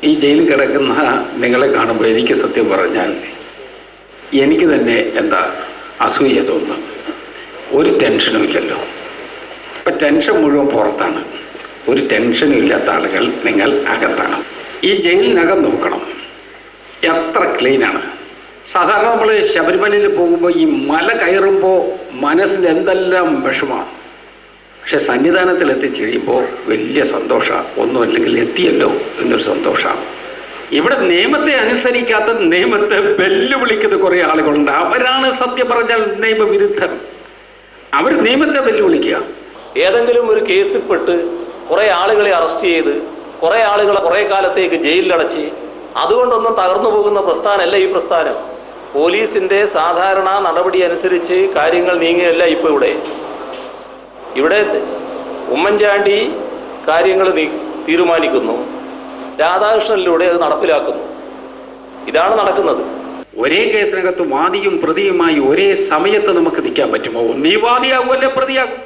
ഈ ജയിലിൽ കിടക്കുന്ന നിങ്ങളെ കാണുമ്പോൾ എനിക്ക് സത്യം പറഞ്ഞാൽ എനിക്ക് തന്നെ എന്താ അസൂയ തോന്നുന്നു. ഒരു ടെൻഷനും ഇല്ലല്ലോ. ഇപ്പം ടെൻഷൻ മുഴുവൻ പുറത്താണ്. ഒരു ടെൻഷനും ഇല്ലാത്ത ആളുകൾ നിങ്ങൾ അകത്താണ്. ഈ ജയിലിനകം നോക്കണം, എത്ര ക്ലീനാണ്. സാധാരണ നമ്മൾ ശബരിമലയിൽ പോകുമ്പോൾ ഈ മല കയറുമ്പോൾ മനസ്സിൽ എന്തെല്ലാം വിഷമാണ്. പക്ഷെ സന്നിധാനത്തിൽ എത്തിക്കഴിയുമ്പോൾ വലിയ സന്തോഷമാണ്. ഒന്നുമല്ലെങ്കിൽ എത്തിയല്ലോ എന്നൊരു സന്തോഷമാണ്. ഇവിടെ നിയമത്തെ അനുസരിക്കാത്ത, നിയമത്തെ വെല്ലുവിളിക്കുന്ന കുറേ ആളുകളുണ്ട്. അവരാണ് സത്യം പറഞ്ഞാൽ നിയമവിരുദ്ധർ. അവർ നിയമത്തെ വെല്ലുവിളിക്കുക. ഏതെങ്കിലും ഒരു കേസിൽപ്പെട്ട് കുറേ ആളുകളെ അറസ്റ്റ് ചെയ്ത് കുറേ ആളുകളെ കുറേ കാലത്തേക്ക് ജയിലിലടച്ച് അതുകൊണ്ടൊന്നും തകർന്നു പോകുന്ന പ്രസ്ഥാനമല്ല ഈ പ്രസ്ഥാനം. പോലീസിൻ്റെ സാധാരണ നടപടി അനുസരിച്ച് കാര്യങ്ങൾ നീങ്ങുകയല്ല ഇപ്പോൾ ഇവിടെ ഉമ്മൻചാണ്ടി കാര്യങ്ങൾ തീരുമാനിക്കുന്നു, രാധാകൃഷ്ണനിലൂടെ അത് നടപ്പിലാക്കുന്നു. ഇതാണ് നടക്കുന്നത്. ഒരേ കേസിനകത്ത് വാദിയും പ്രതിയുമായി ഒരേ സമയത്ത് നമുക്ക് നിൽക്കാൻ പറ്റുമോ? നീ വാദിയാകുമല്ലേ പ്രതിയാകും.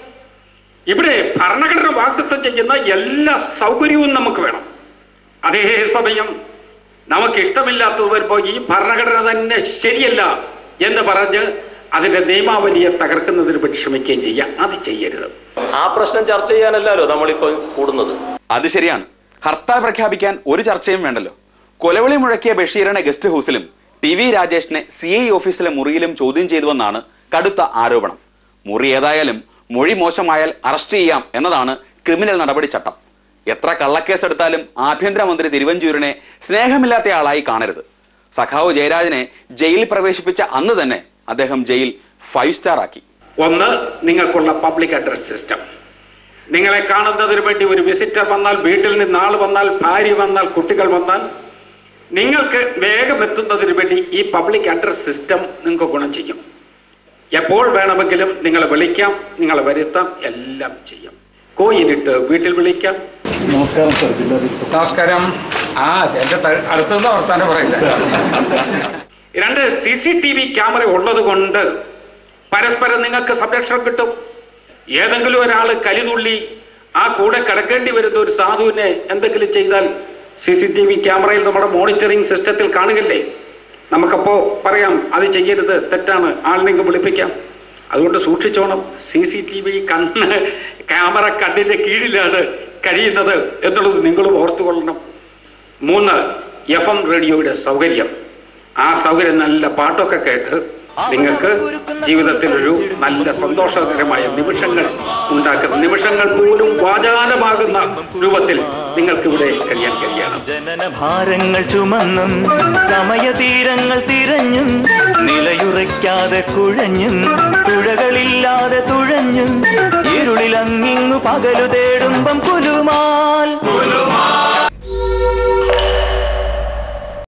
ഇവിടെ ഭരണഘടന വാഗ്ദത്തം ചെയ്യുന്ന എല്ലാ സൗകര്യവും നമുക്ക് വേണം. അതേസമയം നമുക്കിഷ്ടമില്ലാത്തത് വരുമ്പോൾ ഈ ഭരണഘടന തന്നെ ശരിയല്ല എന്ന് പറഞ്ഞ് അതിന്റെ നിയമാവലിയെ തകർക്കുന്നതിന് വേണ്ടി ശ്രമിക്കുകയും ചെയ്യാം. അത് ചെയ്യരുത്. ആ പ്രശ്നം ചർച്ച ചെയ്യാനല്ലോ നമ്മളിപ്പോൾ കൂടുന്നത്. അത് ശരിയാണ്. ഹർത്താൽ പ്രഖ്യാപിക്കാൻ ഒരു ചർച്ചയും വേണ്ടല്ലോ. കൊലവിളി മുഴക്കിയ ബഷീറിനെ ഗസ്റ്റ് ഹൗസിലും TV രാജേഷിനെ CI ഓഫീസിലെ മുറിയിലും ചോദ്യം ചെയ്തുവെന്നാണ് കടുത്ത ആരോപണം. മുറി ഏതായാലും മൊഴി മോശമായാൽ അറസ്റ്റ് ചെയ്യാം എന്നതാണ് ക്രിമിനൽ നടപടി ചട്ടം. എത്ര കള്ളക്കേസെടുത്താലും ആഭ്യന്തരമന്ത്രി തിരുവഞ്ചൂരിനെ സ്നേഹമില്ലാത്തയാളായി കാണരുത്. സഖാവ് ജയരാജനെ ജയിലിൽ പ്രവേശിപ്പിച്ച അന്ന് തന്നെ അദ്ദേഹം ജയിൽ 5 സ്റ്റാർ ആക്കി. ഒന്ന്, നിങ്ങൾക്കുള്ള പബ്ലിക് അഡ്രസ് സിസ്റ്റം. നിങ്ങളെ കാണുന്നതിന് വേണ്ടി ഒരു വിസിറ്റർ വന്നാൽ, വീട്ടിൽ നിന്ന് ആൾ വന്നാൽ, ഭാര്യ വന്നാൽ, കുട്ടികൾ വന്നാൽ, നിങ്ങൾക്ക് വേഗം എത്തുന്നതിന് വേണ്ടി ഈ പബ്ലിക് അഡ്രസ് സിസ്റ്റം നിങ്ങൾക്ക് ഗുണം ചെയ്യും. എപ്പോൾ വേണമെങ്കിലും നിങ്ങളെ വിളിക്കാം, നിങ്ങളെ വരുത്താം, എല്ലാം ചെയ്യാം. കോയിലിട്ട് വീട്ടിൽ വിളിക്കാം. നമസ്കാരം സർ. നമസ്കാരം. എന്റെ അടുത്തുനിന്ന് വർത്താനം പറയുന്നത്. 2 CCTV ക്യാമറ ഉള്ളത് കൊണ്ട് പരസ്പരം നിങ്ങൾക്ക് സംരക്ഷണം കിട്ടും. ഏതെങ്കിലും ഒരാൾ കലിതുള്ളി ആ കൂടെ കിടക്കേണ്ടി വരുന്ന ഒരു സാധുവിനെ എന്തെങ്കിലും ചെയ്താൽ CCTV ക്യാമറയിൽ നമ്മുടെ മോണിറ്ററിംഗ് സിസ്റ്റത്തിൽ കാണുകല്ലേ. നമുക്കപ്പോ പറയാം അത് ചെയ്യരുത്, തെറ്റാണ്, ആളിനെങ്കിൽ വിളിപ്പിക്കാം. അതുകൊണ്ട് സൂക്ഷിച്ചോണം. CCTV ക്യാമറ കണ്ണിന്റെ കീഴിലാണ് കഴിയുന്നത് എന്നുള്ളത് നിങ്ങളും ഓർത്തുകൊള്ളണം. 3, FM റേഡിയോയുടെ സൗകര്യം. ആ സൗകര്യം നല്ല പാട്ടൊക്കെ കേട്ട് നിങ്ങൾക്ക് ജീവിതത്തിൽ ഒരു നല്ല സന്തോഷകരമായ നിമിഷങ്ങൾ ഉണ്ടാക്കുന്ന, നിമിഷങ്ങൾ പോലും വാചാലമാകുന്ന രൂപത്തിൽ നിങ്ങൾക്കിവിടെ കഴിയാൻ കഴിയണം. ജനനഭാരങ്ങൾ ചുമന്നും സമയതീരങ്ങൾ തിരഞ്ഞും നിലയുറയ്ക്കാതെ കുഴഞ്ഞും തുഴകളില്ലാതെ തുഴഞ്ഞും ഇരുളിലങ്ങിങ്ങു പകലു തേടുമ്പം കുലുമാൽ